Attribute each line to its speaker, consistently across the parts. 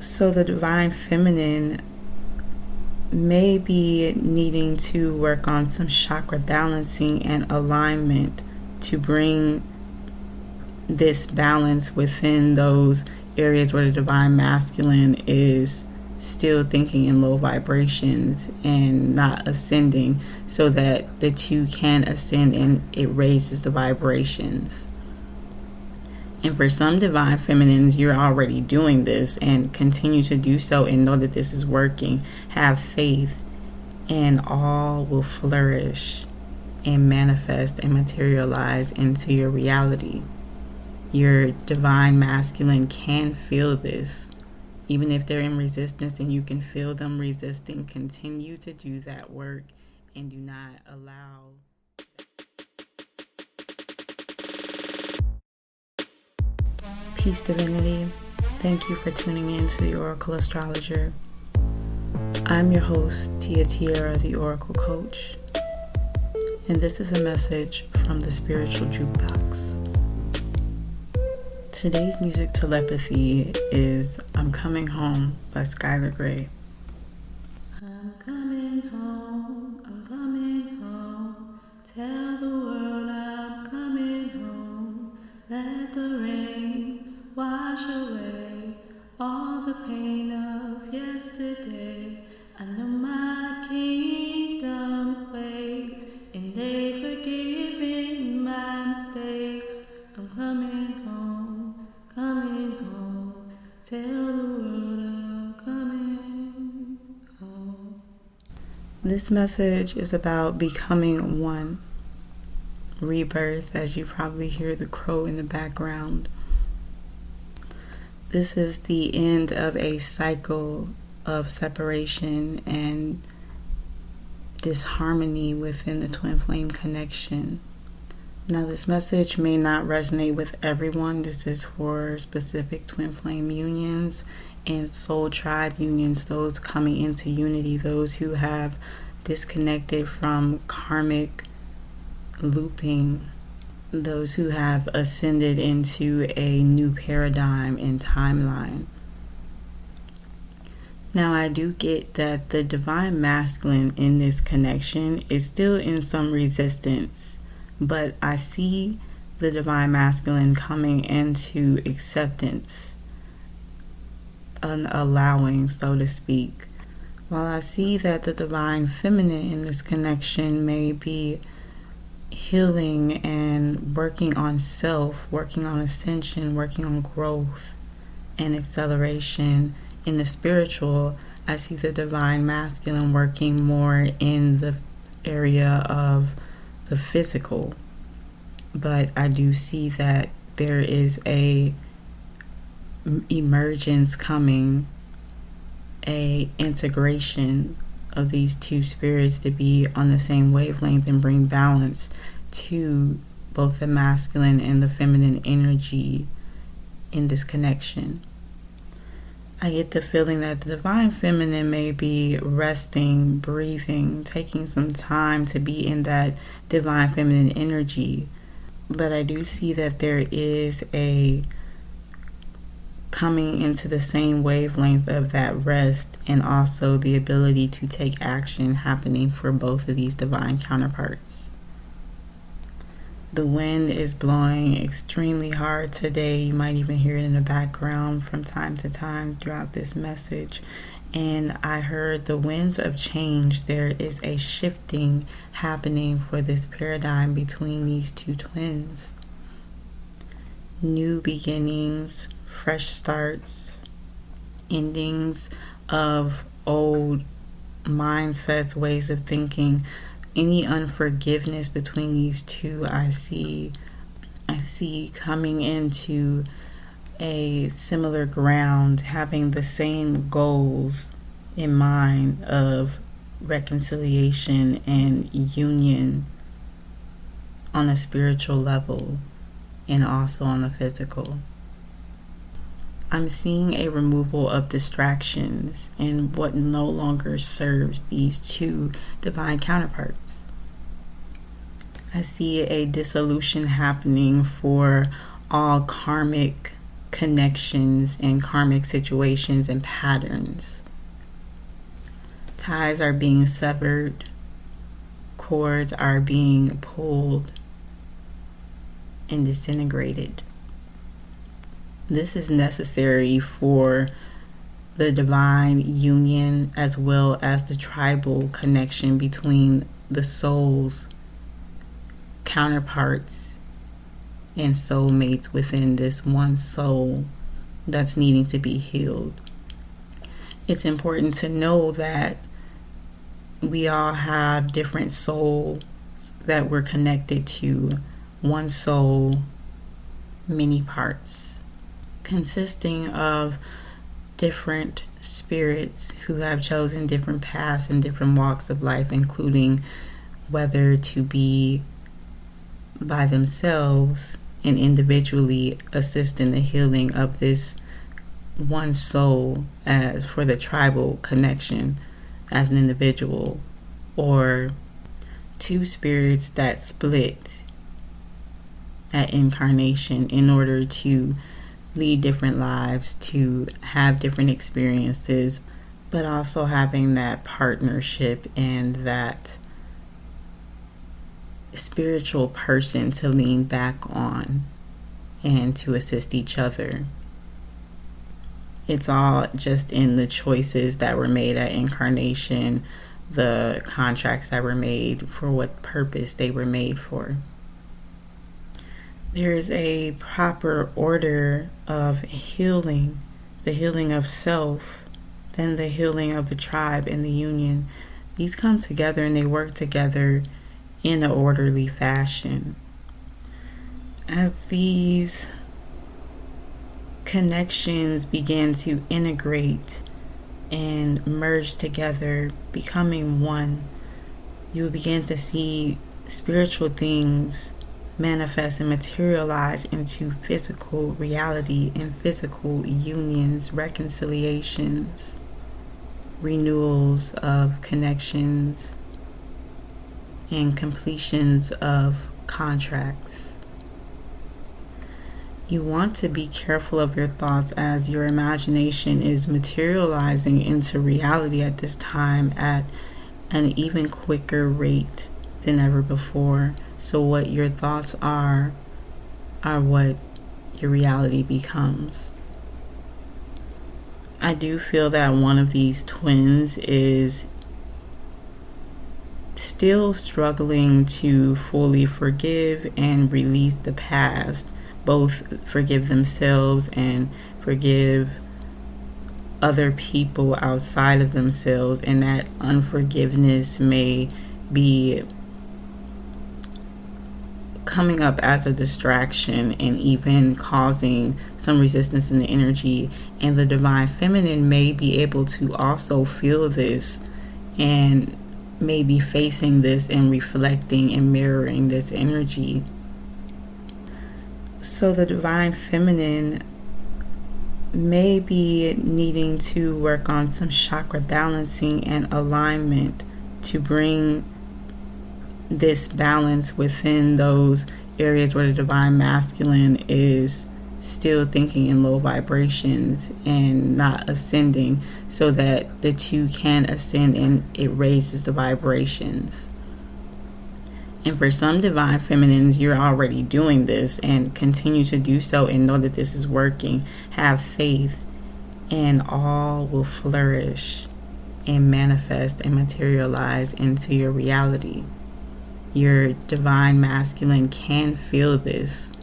Speaker 1: So the divine feminine may be needing to work on some chakra balancing and alignment to bring this balance within those areas where the divine masculine is still thinking in low vibrations and not ascending, so that the two can ascend and it raises the vibrations. And for some divine feminines, you're already doing this and continue to do so and know that this is working. Have faith and all will flourish and manifest and materialize into your reality. Your divine masculine can feel this. Even if they're in resistance and you can feel them resisting, continue to do that work and do not allow. Peace, divinity. Thank you for tuning in to the Oracle Astrologer. I'm your host, Tia Tierra, the Oracle Coach, and this is a message from the Spiritual Jukebox. Today's music telepathy is I'm Coming Home by Skylar Grey. I'm coming home, tell the world I'm coming home, let the rain wash away all the pain of yesterday. I know my kingdom waits, and they've forgiven my mistakes. I'm coming home, tell the world I'm coming home. This message is about becoming one. Rebirth, as you probably hear the crow in the background. This is the end of a cycle of separation and disharmony within the twin flame connection. Now, this message may not resonate with everyone. This is for specific twin flame unions and soul tribe unions, those coming into unity, those who have disconnected from karmic looping, those who have ascended into a new paradigm and timeline. Now, I do get that the divine masculine in this connection is still in some resistance, but I see the divine masculine coming into acceptance, an allowing, so to speak. While I see that the divine feminine in this connection may be healing and working on self, working on ascension, working on growth and acceleration in the spiritual, I see the divine masculine working more in the area of the physical. But I do see that there is a emergence coming, a integration of these two spirits to be on the same wavelength and bring balance to both the masculine and the feminine energy in this connection. I get the feeling that the divine feminine may be resting, breathing, taking some time to be in that divine feminine energy. But I do see that there is a coming into the same wavelength of that rest, and also the ability to take action happening for both of these divine counterparts. The wind is blowing extremely hard today. You might even hear it in the background from time to time throughout this message. And I heard the winds of change. There is a shifting happening for this paradigm between these two twins. New beginnings, fresh starts, endings of old mindsets, ways of thinking. Any unforgiveness between these two, I see coming into a similar ground, having the same goals in mind of reconciliation and union on a spiritual level and also on the physical. I'm seeing a removal of distractions and what no longer serves these two divine counterparts. I see a dissolution happening for all karmic connections and karmic situations and patterns. Ties are being severed, cords are being pulled and disintegrated. This is necessary for the divine union as well as the tribal connection between the soul's counterparts and soulmates within this one soul that's needing to be healed. It's important to know that we all have different souls that we're connected to. One soul, many parts, consisting of different spirits who have chosen different paths and different walks of life, including whether to be by themselves and individually assist in the healing of this one soul as for the tribal connection as an individual, or two spirits that split at incarnation in order to lead different lives, to have different experiences, but also having that partnership and that spiritual person to lean back on and to assist each other. It's all just in the choices that were made at incarnation, the contracts that were made for what purpose they were made for. There is a proper order of healing, the healing of self, then the healing of the tribe and the union. These come together and they work together in an orderly fashion. As these connections begin to integrate and merge together, becoming one, you will begin to see spiritual things manifest and materialize into physical reality and physical unions, reconciliations, renewals of connections, and completions of contracts. You want to be careful of your thoughts as your imagination is materializing into reality at this time at an even quicker rate than ever before. So what your thoughts are what your reality becomes. I do feel that one of these twins is still struggling to fully forgive and release the past, both forgive themselves and forgive other people outside of themselves, and that unforgiveness may be coming up as a distraction and even causing some resistance in the energy. And the divine feminine may be able to also feel this and may be facing this and reflecting and mirroring this energy. So the divine feminine may be needing to work on some chakra balancing and alignment to bring this balance within those areas where the divine masculine is still thinking in low vibrations and not ascending, so that the two can ascend and it raises the vibrations. And for some divine feminines, you're already doing this and continue to do so and know that this is working. Have faith and all will flourish and manifest and materialize into your reality. Your divine masculine can feel this.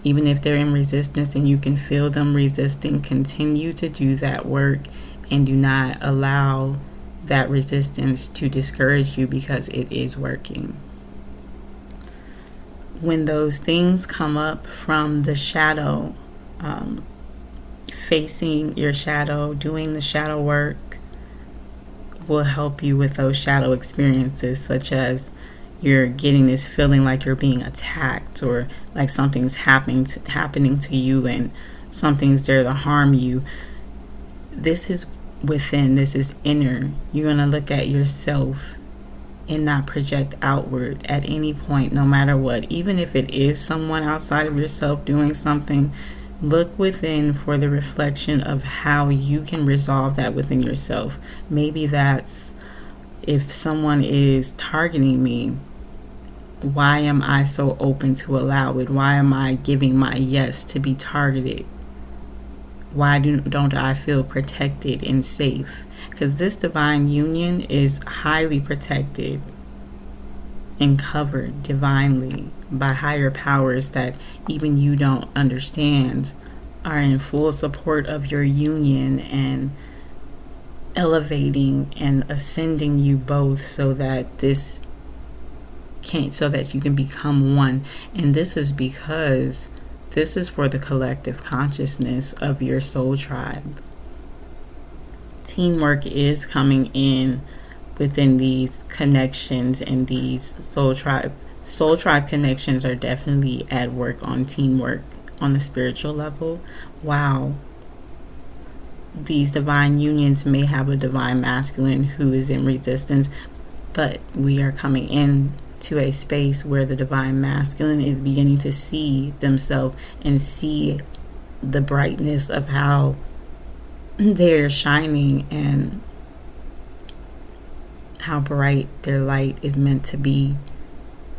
Speaker 1: Even if they're in resistance and you can feel them resisting, continue to do that work and do not allow that resistance to discourage you, because it is working. When those things come up from the shadow, facing your shadow, doing the shadow work will help you with those shadow experiences, such as you're getting this feeling like you're being attacked or like something's happening to you and something's there to harm you. This is within, this is inner. You're going to look at yourself and not project outward at any point, no matter what. Even if it is someone outside of yourself doing something, Look within for the reflection of how you can resolve that within yourself. Maybe that's if someone is targeting me, why am I so open to allow it? Why am I giving my yes to be targeted? Why don't I feel protected and safe? Because this divine union is highly protected and covered divinely by higher powers that even you don't understand, are in full support of your union and elevating and ascending you both so that you can become one. And this is because this is for the collective consciousness of your soul tribe. Teamwork is coming in within these connections, and these soul tribe connections are definitely at work on teamwork on a spiritual level. Wow. These divine unions may have a divine masculine who is in resistance, but we are coming in to a space where the divine masculine is beginning to see themselves and see the brightness of how they're shining and how bright their light is meant to be,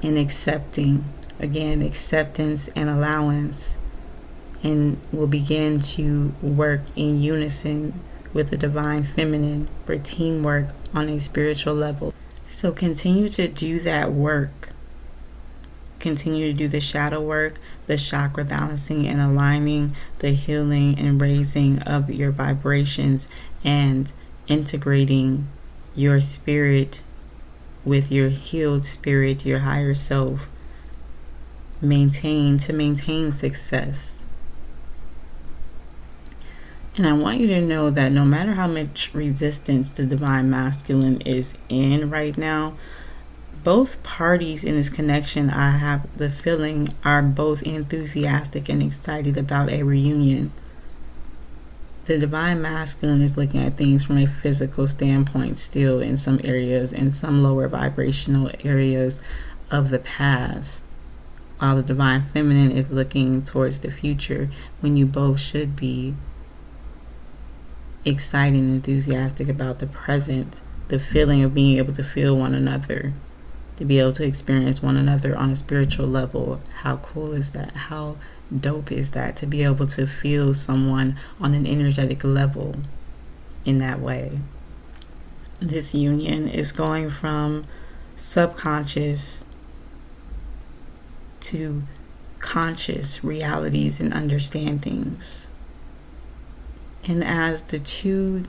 Speaker 1: in accepting, again, acceptance and allowance, and will begin to work in unison with the divine feminine for teamwork on a spiritual level. So continue to do that work. Continue to do the shadow work, the chakra balancing and aligning, the healing and raising of your vibrations, and integrating your spirit with your healed spirit, your higher self. Maintain success. And I want you to know that no matter how much resistance the divine masculine is in right now, both parties in this connection, I have the feeling, are both enthusiastic and excited about a reunion. The divine masculine is looking at things from a physical standpoint still in some areas, in some lower vibrational areas of the past, while the divine feminine is looking towards the future, when you both should be excited and enthusiastic about the present, the feeling of being able to feel one another, to be able to experience one another on a spiritual level. How cool is that? How dope is that, to be able to feel someone on an energetic level in that way? This union is going from subconscious to conscious realities and understandings. And as the two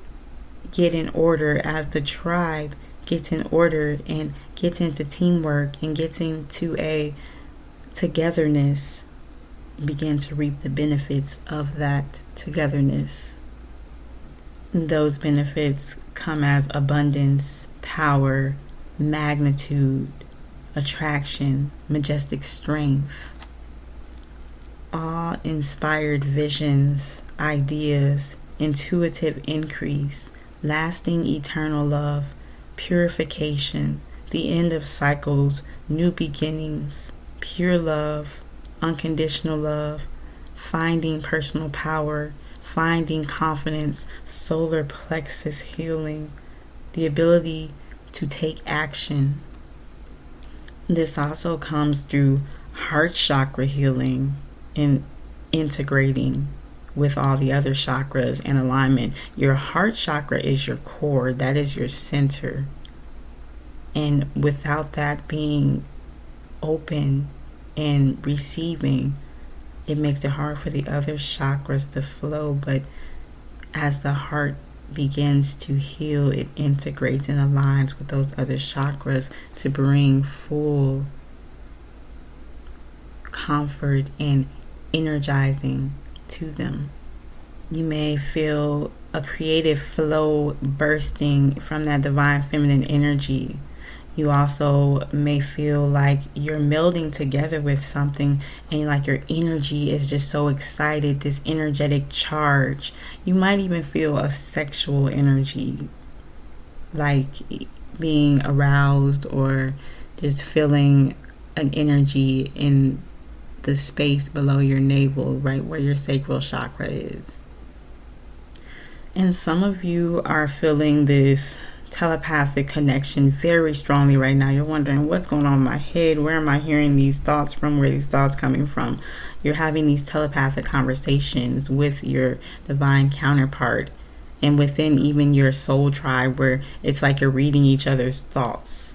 Speaker 1: get in order, as the tribe gets in order and gets into teamwork and gets into a togetherness, begin to reap the benefits of that togetherness. Those benefits come as abundance, power, magnitude, attraction, majestic strength, awe-inspired visions, ideas, intuitive increase, lasting eternal love, purification, the end of cycles, new beginnings, pure love, unconditional love, finding personal power, finding confidence, solar plexus healing, the ability to take action. This also comes through heart chakra healing and integrating with all the other chakras and alignment. Your heart chakra is your core, that is your center. And without that being open and receiving, it makes it hard for the other chakras to flow. But as the heart begins to heal, it integrates and aligns with those other chakras to bring full comfort and energizing to them. You may feel a creative flow bursting from that divine feminine energy. You also may feel like you're melding together with something, and like your energy is just so excited, this energetic charge. You might even feel a sexual energy, like being aroused or just feeling an energy in the space below your navel, right where your sacral chakra is. And some of you are feeling this telepathic connection very strongly right now. You're wondering, what's going on in my head? Where am I hearing these thoughts from? Where are these thoughts coming from? You're having these telepathic conversations with your divine counterpart and within even your soul tribe, where it's like you're reading each other's thoughts.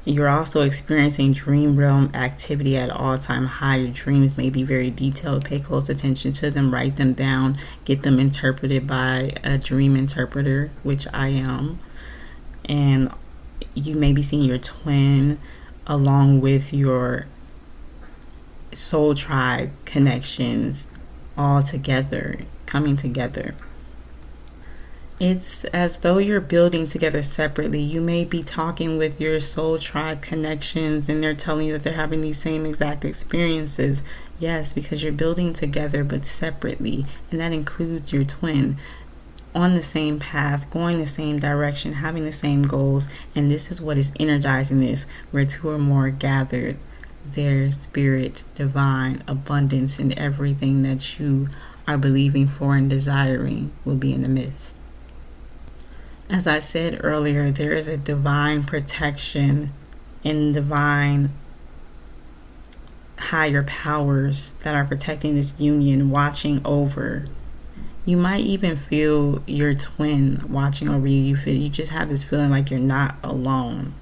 Speaker 1: You're also experiencing dream realm activity at all-time high. Your dreams may be very detailed. Pay close attention to them. Write them down. Get them interpreted by a dream interpreter, which I am. And you may be seeing your twin along with your soul tribe connections all together, coming together. It's as though you're building together separately. You may be talking with your soul tribe connections and they're telling you that they're having these same exact experiences. Yes, because you're building together but separately, and that includes your twin. On the same path, going the same direction, having the same goals, and this is what is energizing this, where two or more gathered, their spirit, divine, abundance, and everything that you are believing for and desiring will be in the midst. As I said earlier, there is a divine protection and divine higher powers that are protecting this union, watching over. You might even feel your twin watching over you. You just have this feeling like you're not alone,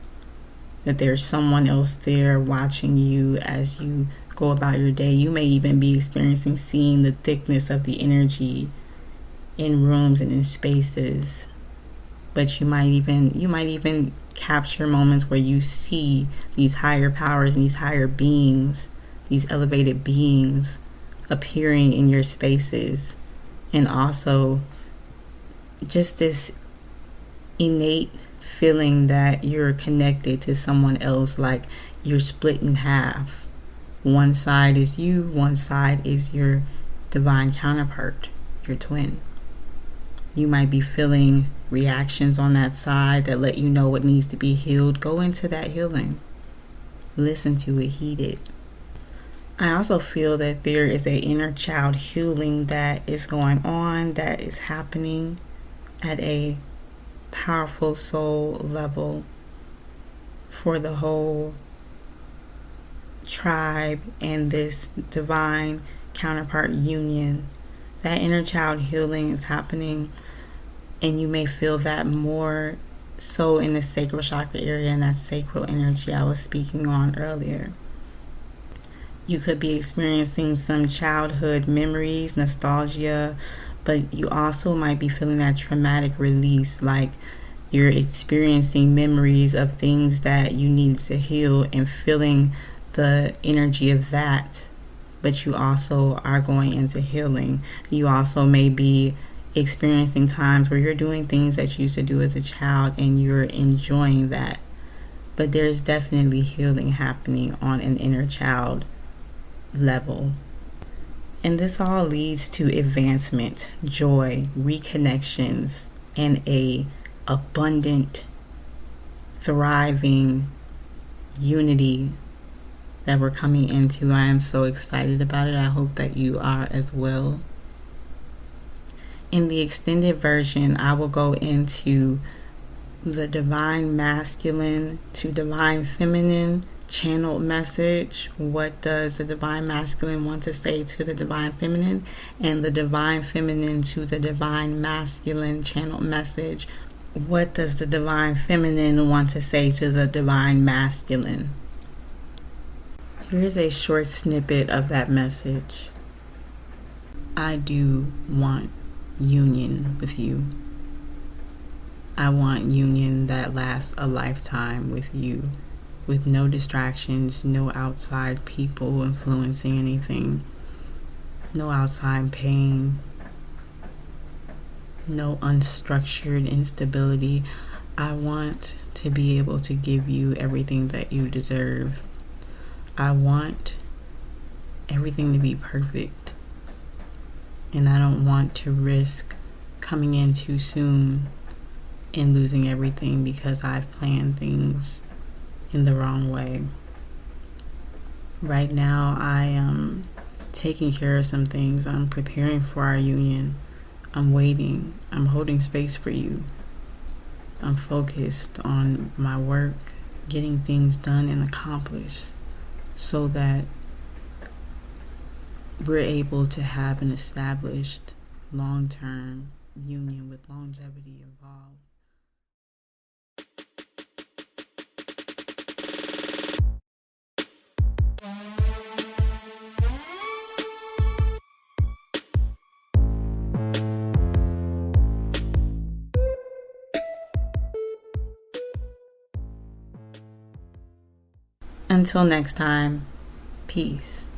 Speaker 1: that there's someone else there watching you as you go about your day. You may even be experiencing seeing the thickness of the energy in rooms and in spaces. But you might even capture moments where you see these higher powers and these higher beings, these elevated beings appearing in your spaces. And also just this innate feeling that you're connected to someone else, like you're split in half. One side is you, one side is your divine counterpart, your twin. You might be feeling reactions on that side that let you know what needs to be healed. Go into that healing. Listen to it, heed it. I also feel that there is an inner child healing that is going on, that is happening at a powerful soul level for the whole tribe and this divine counterpart union. That inner child healing is happening, and you may feel that more so in the sacral chakra area and that sacral energy I was speaking on earlier. You could be experiencing some childhood memories, nostalgia, but you also might be feeling that traumatic release, like you're experiencing memories of things that you need to heal and feeling the energy of that. But you also are going into healing. You also may be experiencing times where you're doing things that you used to do as a child and you're enjoying that. But there's definitely healing happening on an inner child level. And this all leads to advancement, joy, reconnections, and a abundant, thriving unity that we're coming into. I am so excited about it. I hope that you are as well. In the extended version, I will go into the divine masculine to divine feminine channeled message. What does the divine masculine want to say to the divine feminine? And the divine feminine to the divine masculine channeled message. What does the divine feminine want to say to the divine masculine? Here's a short snippet of that message. I do want union with you. I want union that lasts a lifetime with you, with no distractions, no outside people influencing anything, no outside pain, no unstructured instability. I want to be able to give you everything that you deserve. I want everything to be perfect, and I don't want to risk coming in too soon and losing everything because I've planned things in the wrong way. Right now, I am taking care of some things. I'm preparing for our union. I'm waiting. I'm holding space for you. I'm focused on my work, getting things done and accomplished so that we're able to have an established long-term union with longevity involved. Until next time, peace.